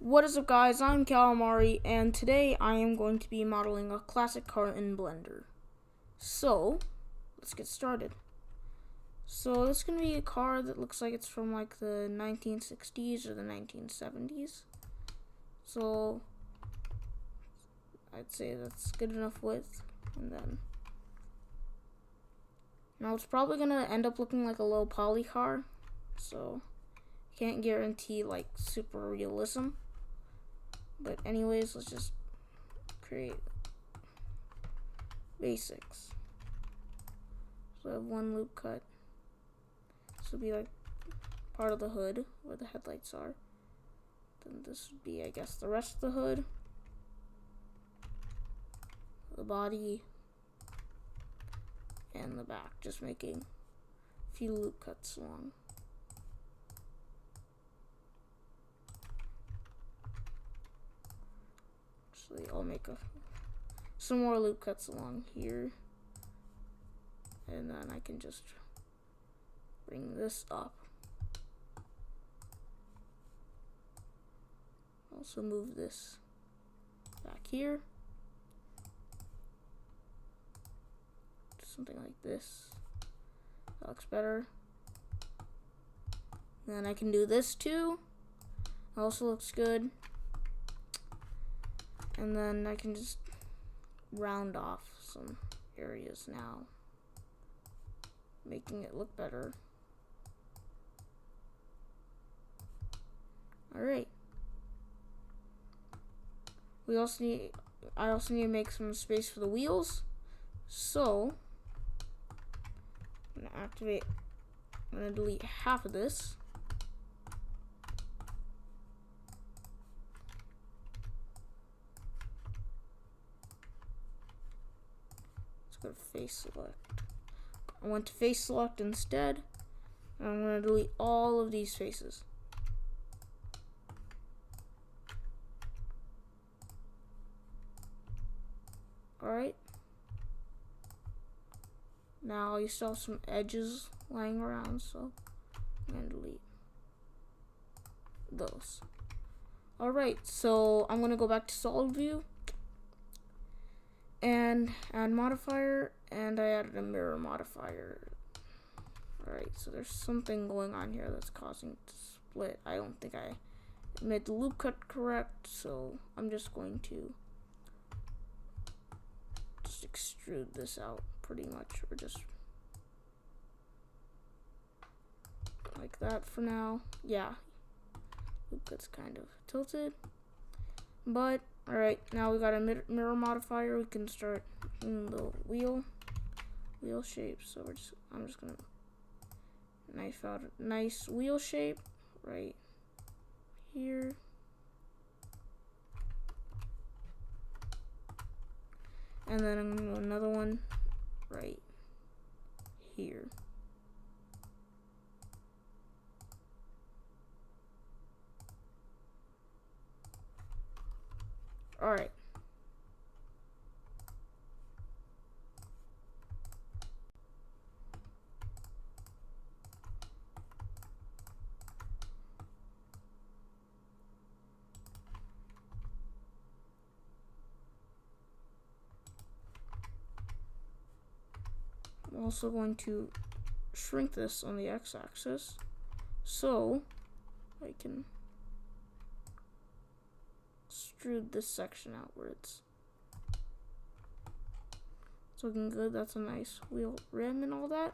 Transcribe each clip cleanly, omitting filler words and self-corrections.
What is up, guys? I'm Calamari, and today I am going to be modeling a classic car in Blender. So, let's get started. So, this is going to be a car that looks like it's from like the 1960s or the 1970s. So, I'd say that's good enough width. And then, now it's probably going to end up looking like a low poly car. So, can't guarantee like super realism. But anyways, let's just create basics. So I have one loop cut. This would be like part of the hood where the headlights are. Then this would be, I guess, the rest of the hood, the body, and the back. Just making a few loop cuts along. I'll make some more loop cuts along here, and then I can just bring this up. Also move this back here. Something like this. That looks better. Then I can do this too. Also looks good. And then I can just round off some areas now, making it look better. Alright. I also need to make some space for the wheels. So I'm gonna delete half of this. Go to face select. I went to face select instead, and I'm going to delete all of these faces. Alright. Now you still have some edges lying around, so I'm going to delete those. Alright, so I'm going to go back to solid view and add modifier, and I added a mirror modifier. Alright, so there's something going on here that's causing it to split. I don't think I made the loop cut correct, so I'm just going to extrude this out pretty much, or just like that for now. Yeah, loop cut's kind of tilted, but alright, now we got a mirror modifier. We can start in the wheel shape. So I'm just gonna knife out a nice wheel shape right here. And then I'm gonna do another one right here. Alright. I'm also going to shrink this on the x-axis so I can extrude this section outwards. It's looking good. That's a nice wheel rim and all that.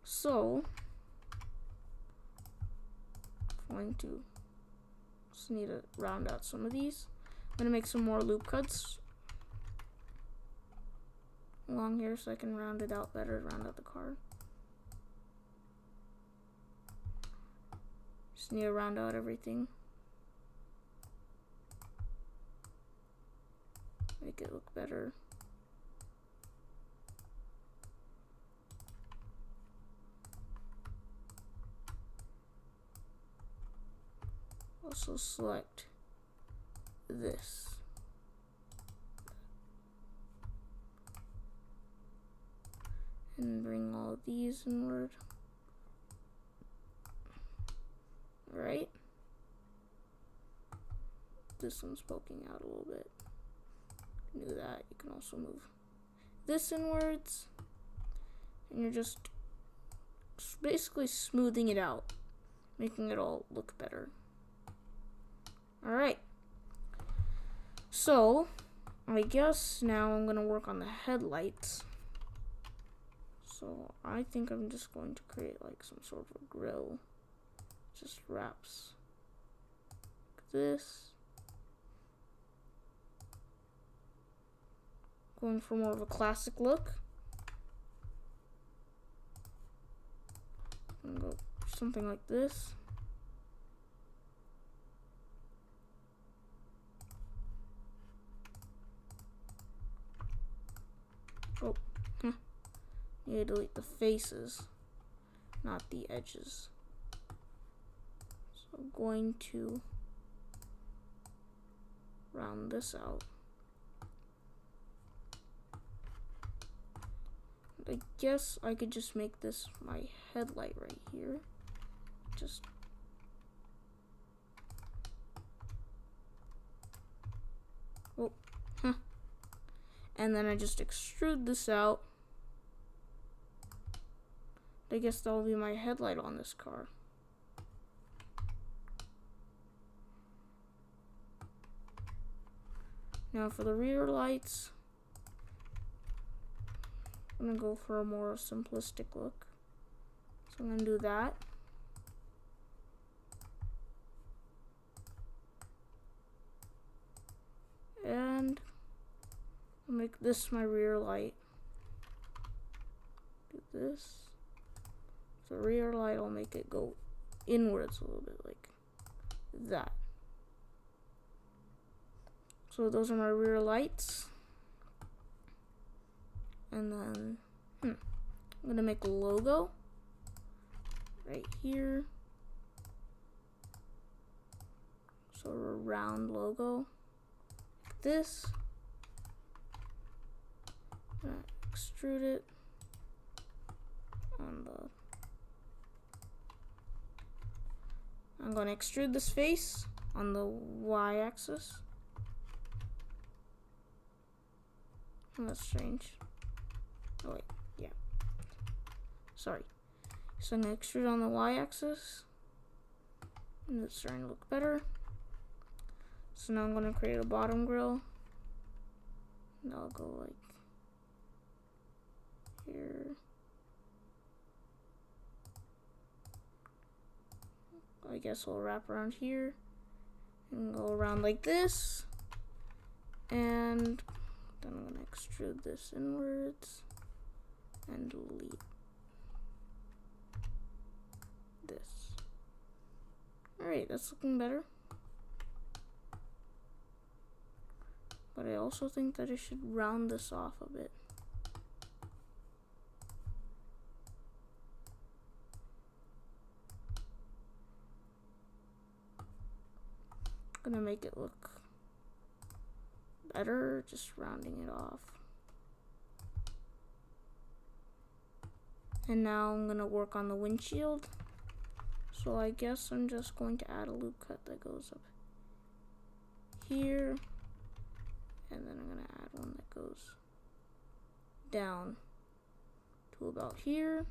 So I'm going to just need to round out some of these. I'm gonna make some more loop cuts along here so I can round it out better, round out the car. Just need to round out everything. Make it look better. Also select this. And bring all of these inward. Alright. this one's poking out a little bit. Do that. You can also move this inwards, and you're just basically smoothing it out, making it all look better. Alright, so I guess now I'm gonna work on the headlights. So I think I'm just going to create like some sort of a grill. Just wraps like this. Going for more of a classic look. I'm gonna go something like this. Oh, need to delete the faces, not the edges. So I'm going to round this out. I guess I could just make this my headlight right here. Just and then I just extrude this out. I guess that'll be my headlight on this car. Now for the rear lights, I'm gonna go for a more simplistic look. So I'm gonna do that. And I'll make this my rear light. Do this. The rear light, I'll make it go inwards a little bit like that. So those are my rear lights. And then I'm gonna make a logo right here. So a round logo like this. Extrude it on the. I'm gonna extrude this face on the y-axis. Oh, that's strange. Oh wait, yeah. Sorry. So I'm gonna extrude on the y-axis. And it's starting to look better. So now I'm gonna create a bottom grill. And I'll go like here. I guess we'll wrap around here and go around like this. And then I'm gonna extrude this inwards and delete this. Alright, that's looking better. But I also think that I should round this off a bit. Gonna make it look better, just rounding it off. And now I'm gonna work on the windshield. So I guess I'm just going to add a loop cut that goes up here. And then I'm gonna add one that goes down to about here.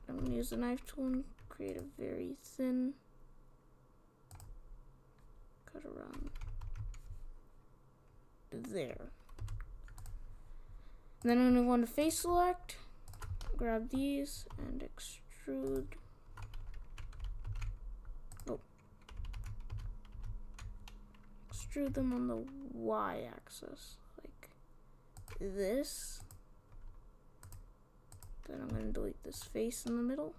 I'm gonna use the knife tool and create a very thin cut around there. And then I'm gonna go into face select, grab these and extrude. Extrude them on the y-axis like this. Then I'm gonna delete this face in the middle,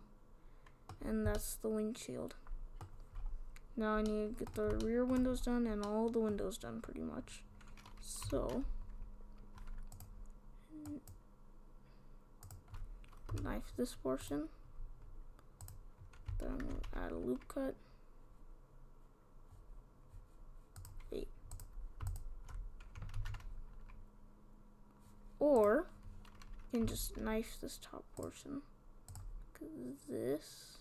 and that's the windshield. Now I need to get the rear windows done and all the windows done pretty much. So knife this portion. Then I'm gonna add a loop cut. Or you can just knife this top portion like this,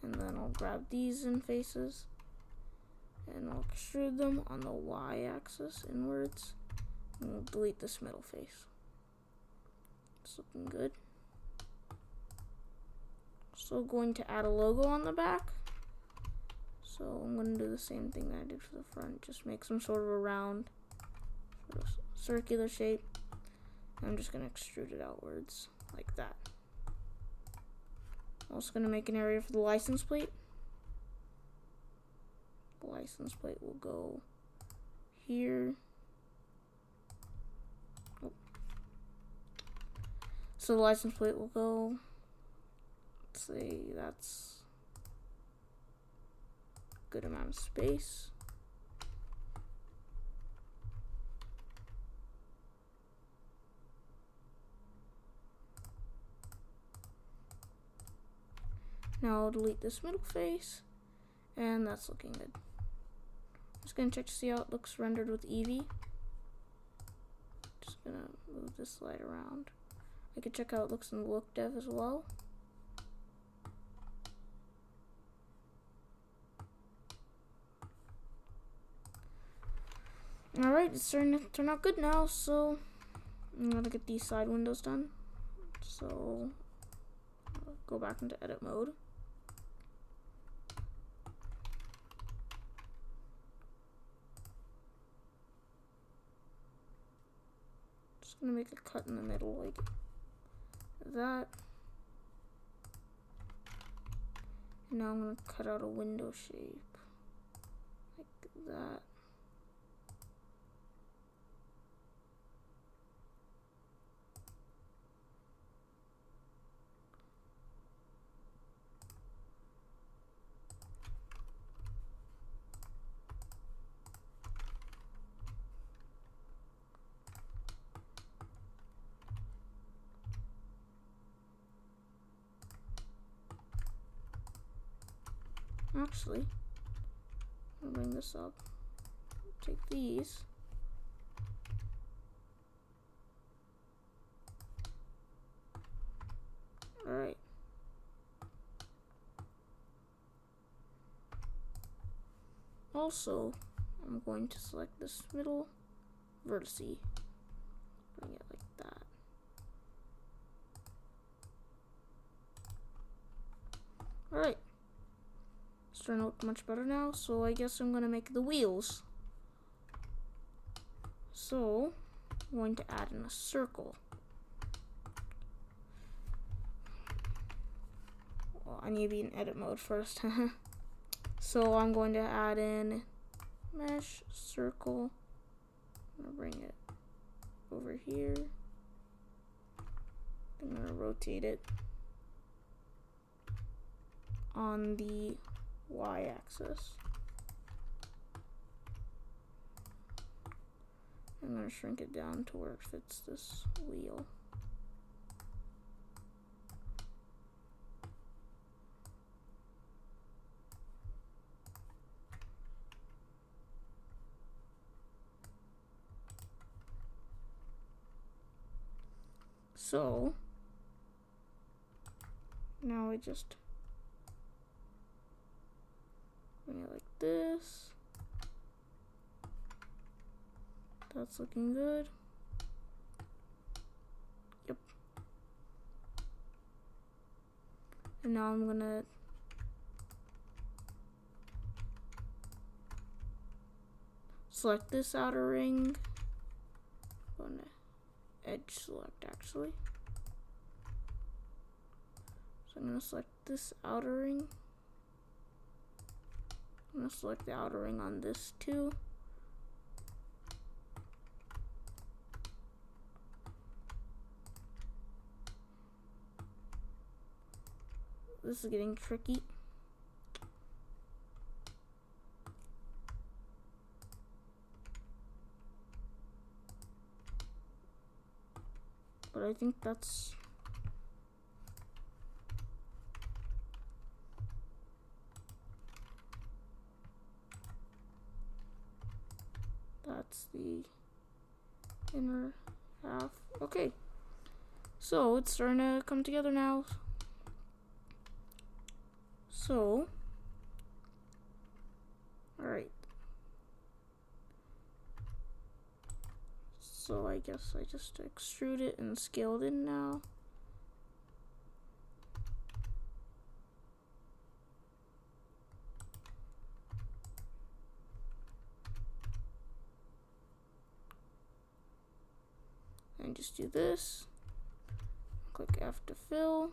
and then I'll grab these in faces and I'll extrude them on the y-axis inwards, and we'll delete this middle face. It's looking good. So going to add a logo on the back. So I'm going to do the same thing that I did for the front, just make some sort of a round, sort of circular shape. I'm just going to extrude it outwards like that. I'm also going to make an area for the license plate. The license plate will go here. Oh. So the license plate will go, let's say that's a good amount of space. Now I'll delete this middle face, and that's looking good. Just gonna check to see how it looks rendered with Eevee. Just gonna move this slide around. I can check how it looks in the look dev as well. Alright, it's starting to turn out good now, so I'm gonna get these side windows done. So I'll go back into edit mode. Just gonna make a cut in the middle like that. And now I'm gonna cut out a window shape like that. Actually, I'll bring this up. Take these. Alright. Also, I'm going to select this middle vertex. Bring it like that. Alright. It's starting to look much better now, so I guess I'm going to make the wheels. So, I'm going to add in a circle. Well, I need to be in edit mode first. So I'm going to add in mesh, circle. I'm going to bring it over here. I'm going to rotate it on the y-axis. I'm going to shrink it down to where it fits this wheel. So now I just bring it like this. That's looking good. Yep. And now I'm gonna select this outer ring. I'm gonna edge select actually. So I'm gonna select this outer ring. I'm gonna select the outer ring on this too. This is getting tricky. But I think that's the inner half. Okay. So it's starting to come together now. So so I guess I just extrude it and scaled in now. And just do this. Click F to fill.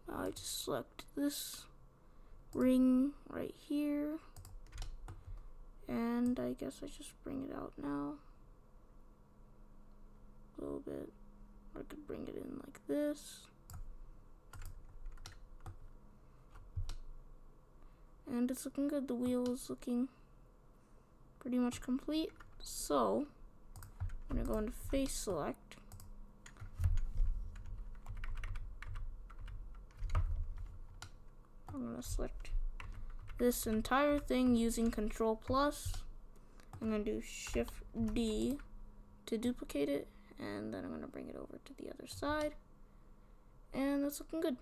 Now I just select this ring right here. And I guess I just bring it out now. A little bit. Or I could bring it in like this. And it's looking good. The wheel is looking pretty much complete. So I'm gonna go into face select. I'm gonna select this entire thing using Control Plus. I'm gonna do Shift D to duplicate it, and then I'm gonna bring it over to the other side. And that's looking good.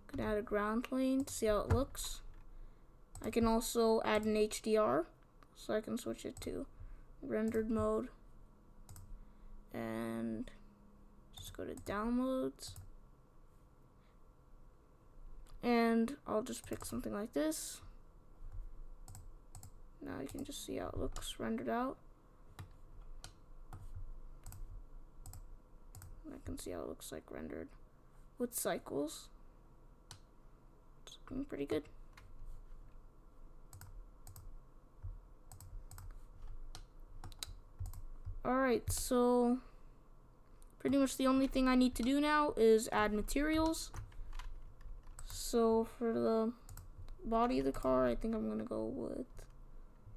Could add a ground plane to see how it looks. I can also add an HDR, so I can switch it to rendered mode and just go to downloads, and I'll just pick something like this. Now you can just see how it looks rendered out. And I can see how it looks like rendered with cycles. It's looking pretty good. Alright, so pretty much the only thing I need to do now is add materials. So for the body of the car, I think I'm gonna go with,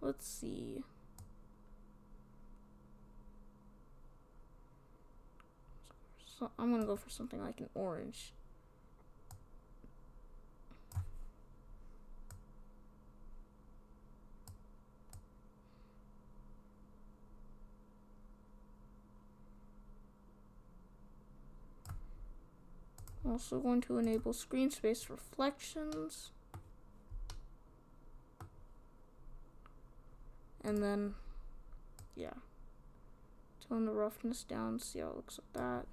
let's see. So I'm gonna go for something like an orange. Also going to enable screen space reflections. And then, yeah, tone the roughness down, see how it looks like that.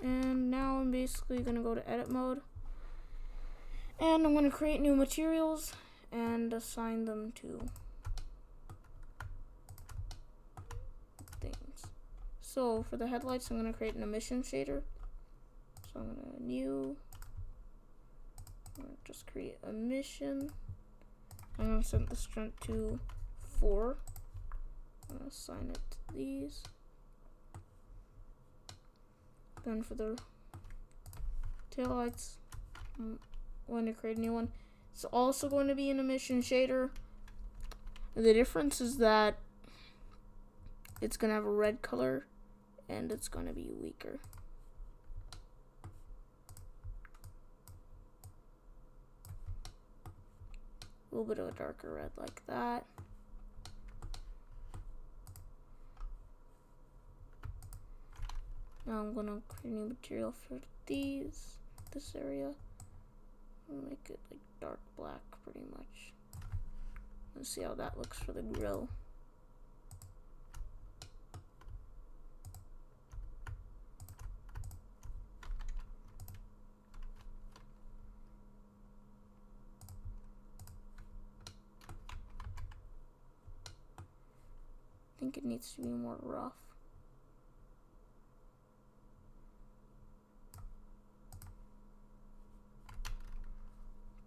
And now I'm basically gonna go to edit mode. And I'm gonna create new materials and assign them to things. So for the headlights, I'm gonna create an emission shader. So I'm gonna just create emission. I'm gonna set the strength to 4. I'm gonna assign it to these. Then for the taillights, I'm going to create a new one. It's also going to be an emission shader. The difference is that it's going to have a red color and it's going to be weaker. A little bit of a darker red like that. Now I'm going to create a new material for this area. I'll make it like dark black pretty much. Let's see how that looks for the grill. I think it needs to be more rough.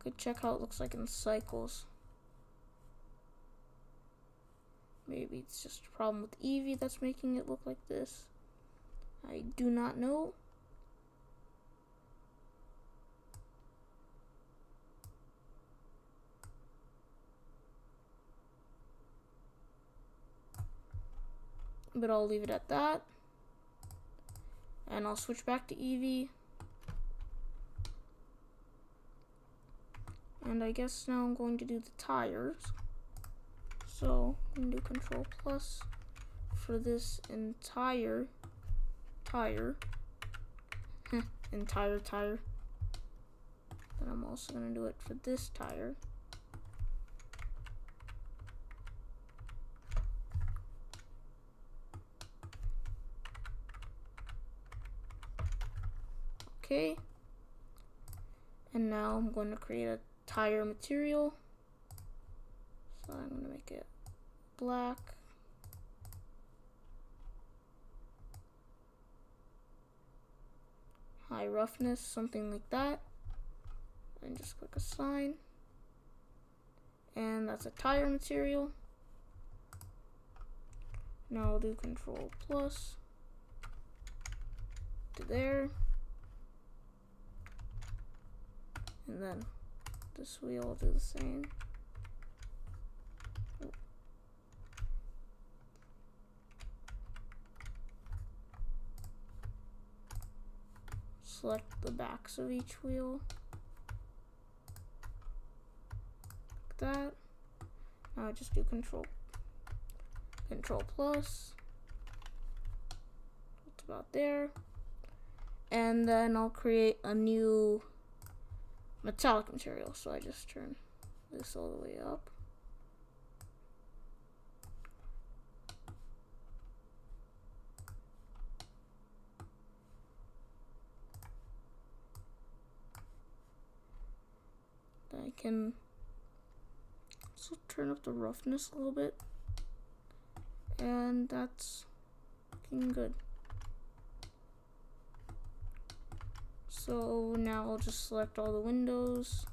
Could check how it looks like in cycles. Maybe it's just a problem with Eevee that's making it look like this. I do not know. But I'll leave it at that. And I'll switch back to Eevee. And I guess now I'm going to do the tires. So I'm going to do Control Plus for this entire tire. Entire tire. Then I'm also going to do it for this tire. Okay. And now I'm going to create a tire material. So I'm going to make it black. High roughness, something like that. And just click assign. And that's a tire material. Now I'll do Control Plus to there. And then this wheel will do the same. Select the backs of each wheel. Like that. Now I just do Control Plus. It's about there. And then I'll create a new metallic material. So I just turn this all the way up. Then I can also turn up the roughness a little bit. And that's looking good. So now I'll just select all the windows.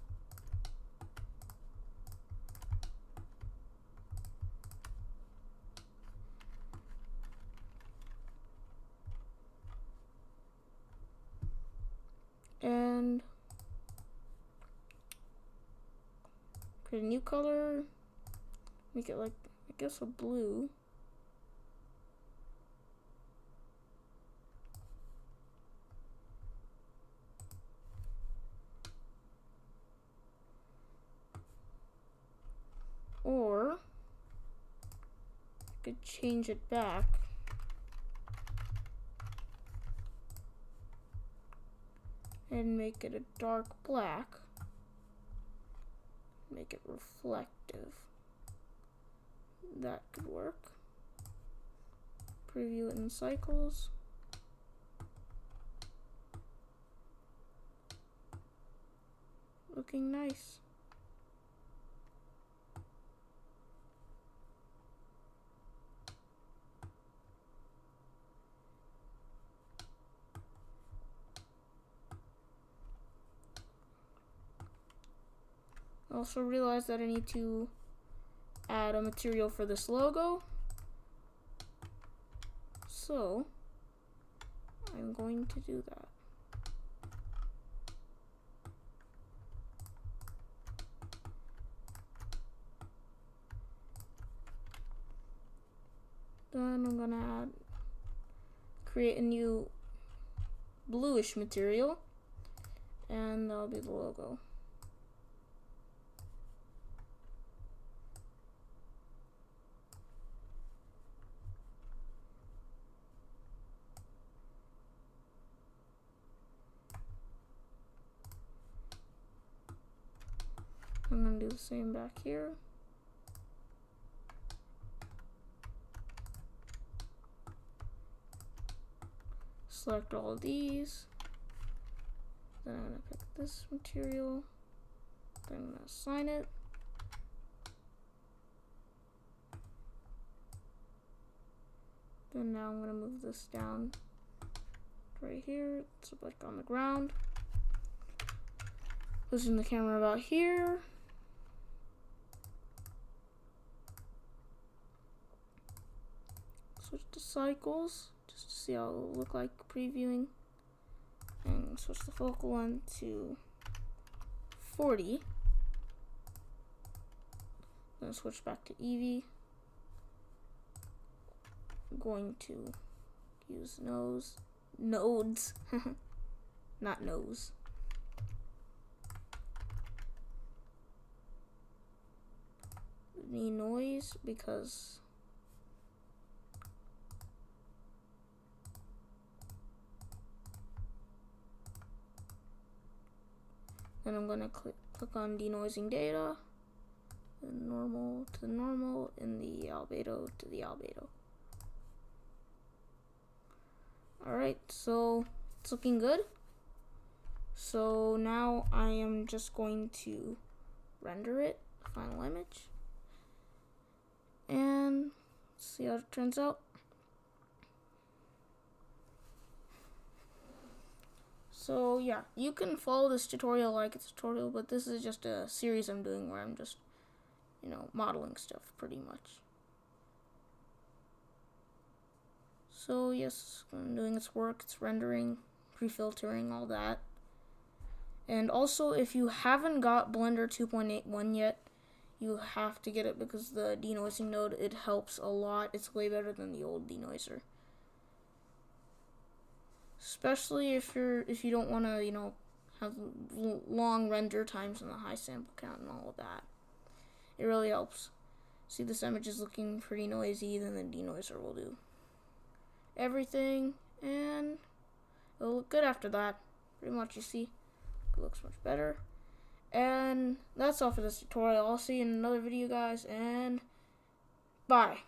And create a new color. Make it like, I guess, a blue. Or I could change it back. And make it a dark black. Make it reflective. That could work. Preview it in cycles. Looking nice. I also realized that I need to add a material for this logo. So I'm going to do that. Then I'm gonna create a new bluish material, and that'll be the logo. I'm going to do the same back here. Select all of these. Then I'm going to pick this material. Then I'm going to assign it. Then now I'm going to move this down right here. It's like on the ground. Position the camera about here. Switch to cycles just to see how it will look like previewing. And switch the focal length to 40. Then switch back to Eevee. I'm going to use nodes, not nose. any noise because then I'm gonna click on denoising data, the normal to the normal, and the albedo to the albedo. Alright, so it's looking good. So now I am just going to render it, final image, and see how it turns out. So yeah, you can follow this tutorial like it's a tutorial, but this is just a series I'm doing where I'm just, you know, modeling stuff pretty much. So yes, I'm doing its work, it's rendering, pre-filtering, all that. And also, if you haven't got Blender 2.81 yet, you have to get it because the denoising node, it helps a lot. It's way better than the old denoiser. Especially if you don't want to, you know, have long render times and a high sample count and all of that. It really helps. See, this image is looking pretty noisy, then the denoiser will do everything, and it'll look good after that. Pretty much, you see, it looks much better. And that's all for this tutorial. I'll see you in another video, guys, and bye.